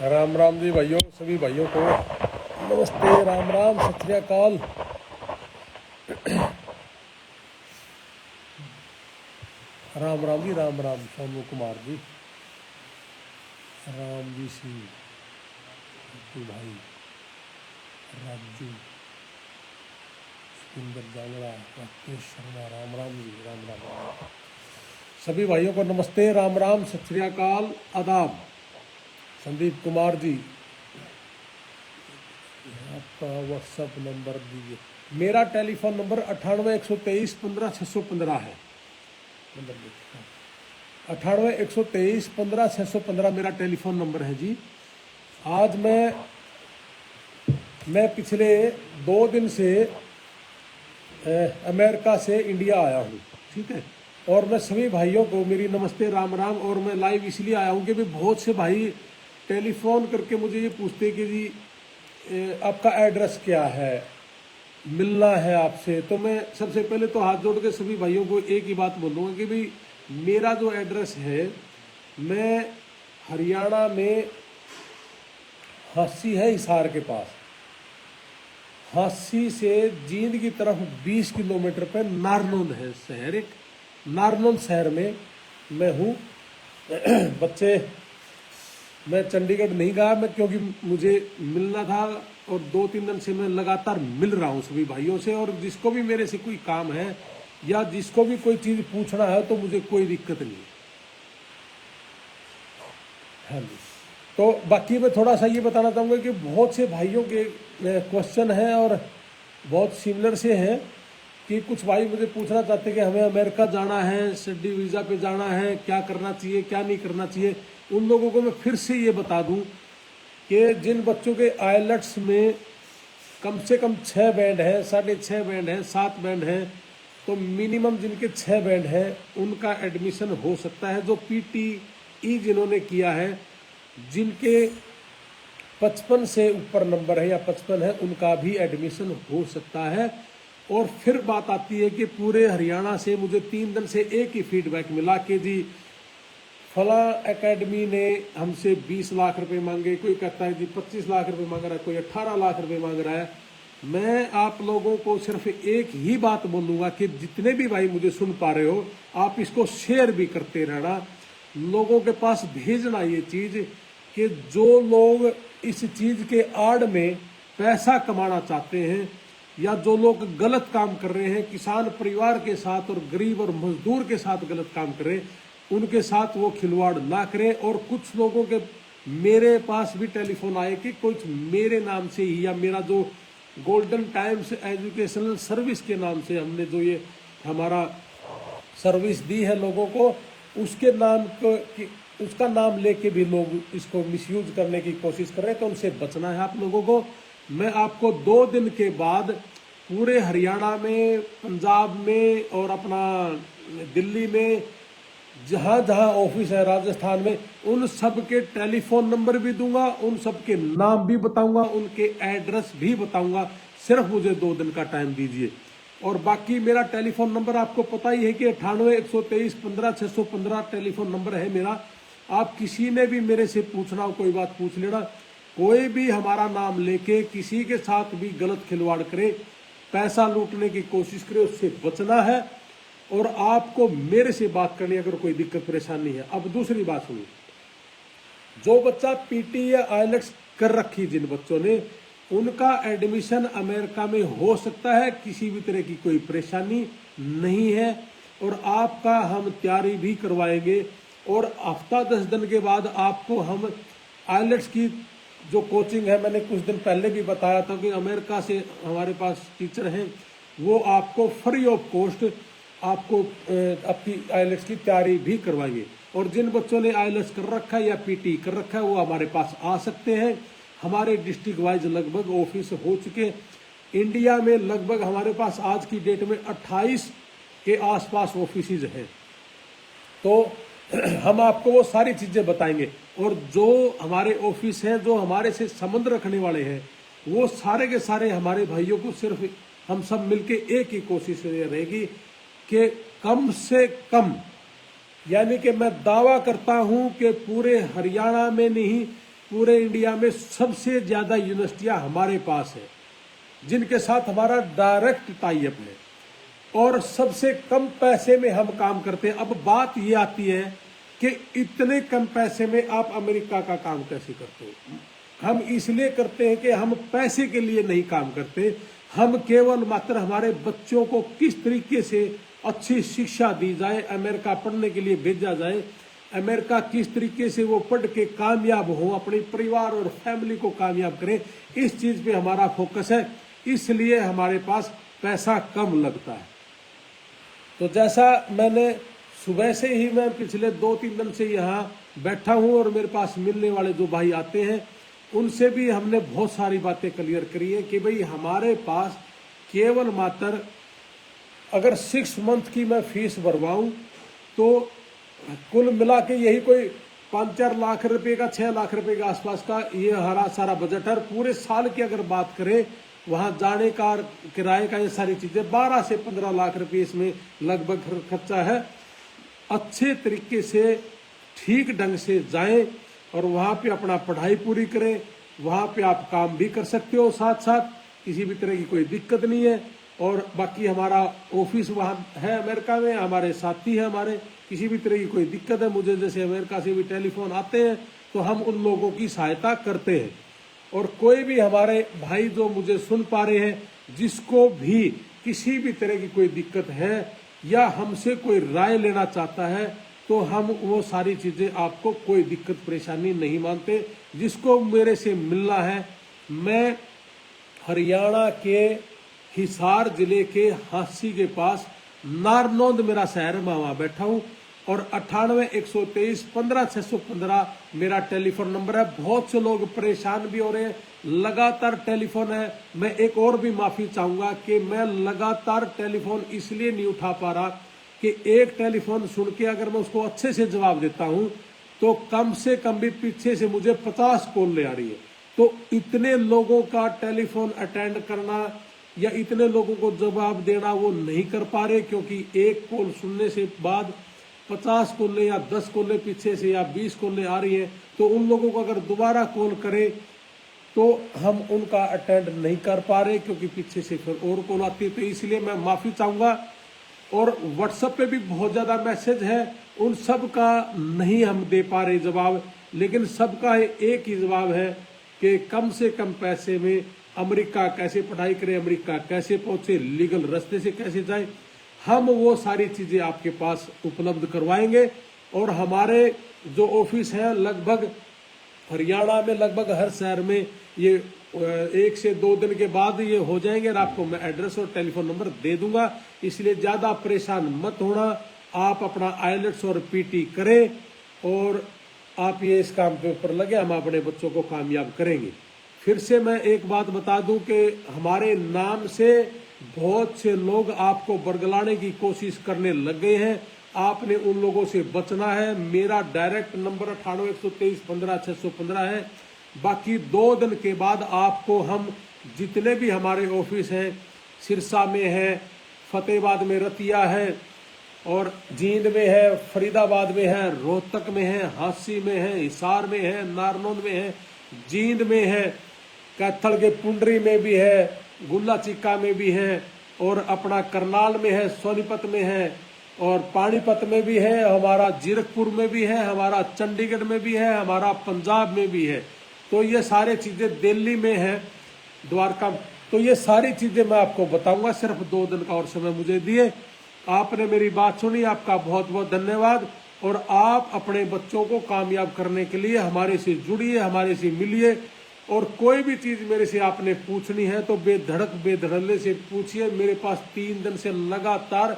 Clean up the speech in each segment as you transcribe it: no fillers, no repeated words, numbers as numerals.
राम राम जी भाइयों, सभी भाइयों को नमस्ते, राम राम, सत श्री अकाल। राम राम जी, राम राम। सोनू कुमार जी, राम जी सिंह, भाई राजू, सुंदर जांगड़ा, राकेश शर्मा, राम राम जी, राम राम। सभी भाइयों को नमस्ते, राम राम, सत श्री अकाल, आदाब। संदीप कुमार जी, आपका व्हाट्सएप नंबर दीजिए। मेरा टेलीफोन नंबर 98-123-15-615 है। 98-123-15-615 मेरा टेलीफोन नंबर है जी। आज मैं पिछले 2 दिन से अमेरिका से इंडिया आया हूँ, ठीक है। और मैं सभी भाइयों को मेरी नमस्ते, राम राम। और मैं लाइव इसलिए आया हूँ कि भी बहुत से भाई टेलीफोन करके मुझे ये पूछते कि जी आपका एड्रेस क्या है, मिलना है आपसे। तो मैं सबसे पहले तो हाथ जोड़ के सभी भाइयों को एक ही बात बोलूँगा कि भाई मेरा जो एड्रेस है, मैं हरियाणा में हांसी है, हिसार के पास। हांसी से जींद की तरफ 20 किलोमीटर पे नारनौंद है शहर। एक नारनौंद शहर में मैं हूँ। बच्चे, मैं चंडीगढ़ नहीं गया मैं, क्योंकि मुझे मिलना था और 2-3 दिन से मैं लगातार मिल रहा हूँ सभी भाइयों से। और जिसको भी मेरे से कोई काम है या जिसको भी कोई चीज़ पूछना है तो मुझे कोई दिक्कत नहीं है। हाँ जी। तो बाकी मैं थोड़ा सा ये बताना चाहूँगा कि बहुत से भाइयों के क्वेश्चन हैं और बहुत सिमिलर से हैं कि कुछ भाई मुझे पूछना चाहते हैं कि हमें अमेरिका जाना है, स्टडी वीज़ा पे जाना है, क्या करना चाहिए, क्या नहीं करना चाहिए। उन लोगों को मैं फिर से ये बता दूं कि जिन बच्चों के आइलेट्स में कम से कम 6 बैंड है, 6.5 बैंड है, 7 बैंड है, तो मिनिमम जिनके 6 बैंड है उनका एडमिशन हो सकता है। जो PTE जिन्होंने किया है, जिनके 55 से ऊपर नंबर है या 55 है, उनका भी एडमिशन हो सकता है। और फिर बात आती है कि पूरे हरियाणा से मुझे 3 दिन से एक ही फीडबैक मिला कि जी फला एकेडमी ने हमसे 20 लाख रुपए मांगे, कोई कहता है जी 25 लाख रुपए मांग रहा है, कोई 18 लाख रुपए मांग रहा है। मैं आप लोगों को सिर्फ एक ही बात बोलूँगा कि जितने भी भाई मुझे सुन पा रहे हो, आप इसको शेयर भी करते रहना, लोगों के पास भेजना ये चीज़ कि जो लोग इस चीज़ के आड़ में पैसा कमाना चाहते हैं या जो लोग गलत काम कर रहे हैं, किसान परिवार के साथ और गरीब और मजदूर के साथ गलत काम कर रहे हैं, उनके साथ वो खिलवाड़ ना करें। और कुछ लोगों के मेरे पास भी टेलीफोन आए कि कुछ मेरे नाम से ही या मेरा जो गोल्डन टाइम्स एजुकेशनल सर्विस के नाम से हमने जो ये हमारा सर्विस दी है लोगों को, उसके नाम को उसका नाम लेके भी लोग इसको मिसयूज करने की कोशिश कर रहे हैं। तो उनसे बचना है आप लोगों को। मैं आपको 2 दिन के बाद पूरे हरियाणा में, पंजाब में और अपना दिल्ली में, जहाँ जहाँ ऑफिस है राजस्थान में, उन सब के टेलीफोन नंबर भी दूंगा, उन सब के नाम भी बताऊंगा, उनके एड्रेस भी बताऊंगा। सिर्फ मुझे 2 दिन का टाइम दीजिए। और बाकी मेरा टेलीफोन नंबर आपको पता ही है कि 98-123-15-615 टेलीफोन नंबर है मेरा। आप किसी ने भी मेरे से पूछना हो, कोई बात पूछ लेना। कोई भी हमारा नाम लेके किसी के साथ भी गलत खिलवाड़ करे, पैसा लूटने की कोशिश करे, उससे बचना है। और आपको मेरे से बात करनी अगर कोई दिक्कत परेशानी है। अब दूसरी बात सुनिए, जो बच्चा पीटी या आइलेट्स कर रखी जिन बच्चों ने, उनका एडमिशन अमेरिका में हो सकता है, किसी भी तरह की कोई परेशानी नहीं है। और आपका हम तैयारी भी करवाएंगे और हफ्ता 10 दिन के बाद आपको हम आइलेट्स की जो कोचिंग है, मैंने कुछ दिन पहले भी बताया था कि अमेरिका से हमारे पास टीचर हैं, वो आपको फ्री ऑफ कॉस्ट आपको आपकी आइलेट्स की तैयारी भी करवाएंगे। और जिन बच्चों ने आइलेट्स कर रखा है या पीटी कर रखा है वो हमारे पास आ सकते हैं। हमारे डिस्ट्रिक्ट वाइज लगभग ऑफिस हो चुके, इंडिया में लगभग हमारे पास आज की डेट में 28 के आसपास ऑफिसेज हैं। तो हम आपको वो सारी चीजें बताएंगे। और जो हमारे ऑफिस हैं, जो हमारे से संबंध रखने वाले हैं, वो सारे के सारे हमारे भाइयों को सिर्फ हम सब मिलके एक ही कोशिश रहेगी कि कम से कम, यानी कि मैं दावा करता हूं कि पूरे हरियाणा में नहीं पूरे इंडिया में सबसे ज्यादा यूनिवर्सिटियां हमारे पास है जिनके साथ हमारा डायरेक्ट टाई अप है और सबसे कम पैसे में हम काम करते हैं। अब बात ये आती है कि इतने कम पैसे में आप अमेरिका का काम कैसे करते हो? हम इसलिए करते हैं कि हम पैसे के लिए नहीं काम करते, हम केवल मात्र हमारे बच्चों को किस तरीके से अच्छी शिक्षा दी जाए, अमेरिका पढ़ने के लिए भेजा जाए, अमेरिका किस तरीके से वो पढ़ के कामयाब हो, अपने परिवार और फैमिली को कामयाब करें, इस चीज पे हमारा फोकस है। इसलिए हमारे पास पैसा कम लगता है। तो जैसा मैंने सुबह से ही, मैं पिछले 2-3 दिन से यहाँ बैठा हूँ और मेरे पास मिलने वाले जो भाई आते हैं उनसे भी हमने बहुत सारी बातें क्लियर करी है कि भाई हमारे पास केवल मात्र अगर 6 मंथ की मैं फीस भरवाऊं तो कुल मिला के यही कोई 5-4 लाख रुपए का, 6 लाख रुपए के आसपास का ये हरा सारा बजट है। पूरे साल की अगर बात करें, वहां जाने का, किराए का, ये सारी चीजें 12 से 15 लाख रुपए इसमें लगभग खर्चा है। अच्छे तरीके से ठीक ढंग से जाएं और वहां पे अपना पढ़ाई पूरी करें, वहां पे आप काम भी कर सकते हो साथ साथ, किसी भी तरह की कोई दिक्कत नहीं है। और बाकी हमारा ऑफिस वहां है अमेरिका में, हमारे साथी है, हमारे किसी भी तरह की कोई दिक्कत है, मुझे जैसे अमेरिका से भी टेलीफोन आते हैं तो हम उन लोगों की सहायता करते हैं। और कोई भी हमारे भाई जो मुझे सुन पा रहे हैं, जिसको भी किसी भी तरह की कोई दिक्कत है या हमसे कोई राय लेना चाहता है, तो हम वो सारी चीजें आपको कोई दिक्कत परेशानी नहीं मानते। जिसको मेरे से मिलना है, मैं हरियाणा के हिसार जिले के हांसी के पास नारनौंद मेरा शहर, मैं वहां बैठा हूं। और 98-123-15-615 मेरा टेलीफोन नंबर है। बहुत से लोग परेशान भी हो रहे हैं, लगातार टेलीफोन है। मैं एक और भी माफी चाहूंगा कि मैं लगातार टेलीफोन इसलिए नहीं उठा पा रहा कि एक टेलीफोन सुन के अगर मैं उसको अच्छे से जवाब देता हूं तो कम से कम भी पीछे से मुझे 50 कॉल ले आ रही है। तो इतने लोगों का टेलीफोन अटेंड करना या इतने लोगों को जवाब देना वो नहीं कर पा रहे, क्योंकि एक कॉल सुनने से बाद 50 कॉलें या 10 कॉलें पीछे से या 20 कॉलें आ रही है। तो उन लोगों को अगर दोबारा कॉल करें तो हम उनका अटेंड नहीं कर पा रहे, क्योंकि पीछे से फिर और कॉल आती है। तो इसलिए मैं माफी चाहूंगा। और व्हाट्सएप पे भी बहुत ज्यादा मैसेज है, उन सब का नहीं हम दे पा रहे जवाब, लेकिन सबका एक ही जवाब है कि कम से कम पैसे में अमेरिका कैसे पढ़ाई करें, अमेरिका कैसे पहुंचे, लीगल रास्ते से कैसे जाए, हम वो सारी चीजें आपके पास उपलब्ध करवाएंगे। और हमारे जो ऑफिस है लगभग हरियाणा में लगभग हर शहर में ये 1 से 2 दिन के बाद ये हो जाएंगे और आपको मैं एड्रेस और टेलीफोन नंबर दे दूंगा। इसलिए ज्यादा परेशान मत होना, आप अपना आइलेट्स और पीटी करें और आप ये इस काम के ऊपर लगे, हम अपने बच्चों को कामयाब करेंगे। फिर से मैं एक बात बता दूं कि हमारे नाम से बहुत से लोग आपको बरगलाने की कोशिश करने लग गए हैं, आपने उन लोगों से बचना है। मेरा डायरेक्ट नंबर 98-123-15-615 है। बाकी 2 दिन के बाद आपको हम जितने भी हमारे ऑफिस हैं, सिरसा में है, फतेहाबाद में रतिया है, और जींद में है, फरीदाबाद में है, रोहतक में है, हांसी में है, हिसार में है, नारनौंद में है, जींद में है, कैथल के पुंडरी में भी है, गुल्ला चिक्का में भी है, और अपना करनाल में है, सोनीपत में है, और पानीपत में भी है, हमारा जीरकपुर में भी है, हमारा चंडीगढ़ में भी है, हमारा पंजाब में भी है। तो ये सारी चीजें दिल्ली में है, द्वारका। तो ये सारी चीजें मैं आपको बताऊंगा। सिर्फ 2 दिन का और समय मुझे दिए। आपने मेरी बात सुनी, आपका बहुत बहुत धन्यवाद। और आप अपने बच्चों को कामयाब करने के लिए हमारे से जुड़िए, हमारे से मिलिए। और कोई भी चीज मेरे से आपने पूछनी है तो बेधड़क बेधड़ल्ले से पूछिए। मेरे पास 3 दिन से लगातार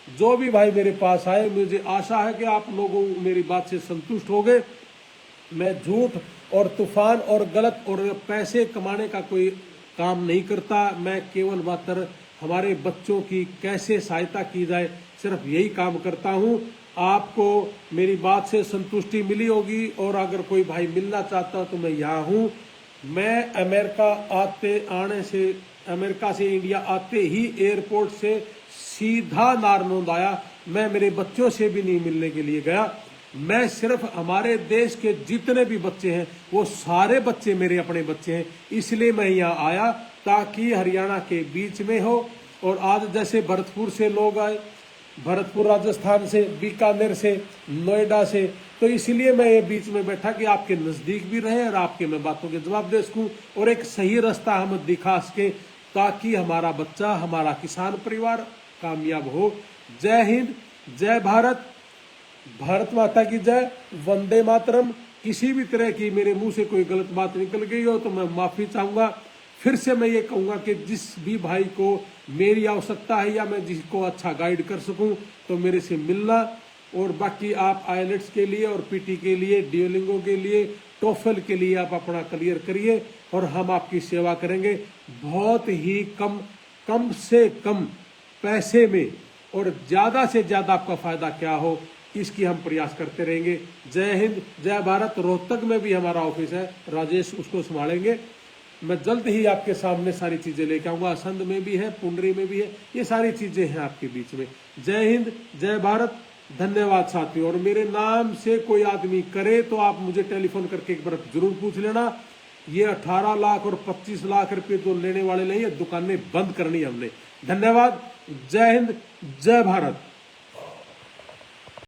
जो भी भाई मेरे पास आए, मुझे आशा है कि आप लोगों मेरी बात से संतुष्ट हो गए। मैं झूठ और तूफान और गलत और पैसे कमाने का कोई काम नहीं करता। मैं केवल मात्र हमारे बच्चों की कैसे सहायता की जाए, सिर्फ यही काम करता हूं। आपको मेरी बात से संतुष्टि मिली होगी। और अगर कोई भाई मिलना चाहता तो मैं यहाँ हूँ। मैं अमेरिका से इंडिया आते ही एयरपोर्ट से सीधा नारनौंद आया। मैं मेरे बच्चों से भी नहीं मिलने के लिए गया। मैं सिर्फ हमारे देश के जितने भी बच्चे हैं वो सारे बच्चे मेरे अपने बच्चे हैं, इसलिए मैं यहाँ आया ताकि हरियाणा के बीच में हो। और आज जैसे भरतपुर से लोग आए, भरतपुर राजस्थान से, बीकानेर से, नोएडा से, तो इसलिए मैं ये बीच में बैठा कि आपके नजदीक भी रहे और आपके मैं बातों के जवाब दे सकूं और एक सही रास्ता हम दिखा सके, ताकि हमारा बच्चा, हमारा किसान परिवार कामयाब हो। जय हिंद, जय भारत, भारत माता की जय, वंदे मातरम। किसी भी तरह की मेरे मुंह से कोई गलत बात निकल गई हो तो मैं माफी चाहूंगा। फिर से मैं ये कहूंगा कि जिस भी भाई को मेरी आवश्यकता है या मैं जिसको अच्छा गाइड कर सकूं तो मेरे से मिलना। और बाकी आप आईलेट्स के लिए और पीटी के लिए, ड्यूलिंगो के लिए, टोफल के लिए आप अपना क्लियर करिए और हम आपकी सेवा करेंगे बहुत ही कम से कम पैसे में, और ज्यादा से ज्यादा आपका फायदा क्या हो इसकी हम प्रयास करते रहेंगे। जय हिंद, जय भारत। रोहतक में भी हमारा ऑफिस है, राजेश उसको संभालेंगे। मैं जल्द ही आपके सामने सारी चीजें लेके आऊंगा। असंध में भी है, पुंडरी में भी है, ये सारी चीजें हैं आपके बीच में। जय हिंद, जय भारत, धन्यवाद साथियों। और मेरे नाम से कोई आदमी करे तो आप मुझे टेलीफोन करके एक बार जरूर पूछ लेना। ये 18 लाख और 25 लाख रुपए तो लेने वाले नहीं है, दुकानें बंद करनी है हमने। धन्यवाद, जय हिंद, जय भारत।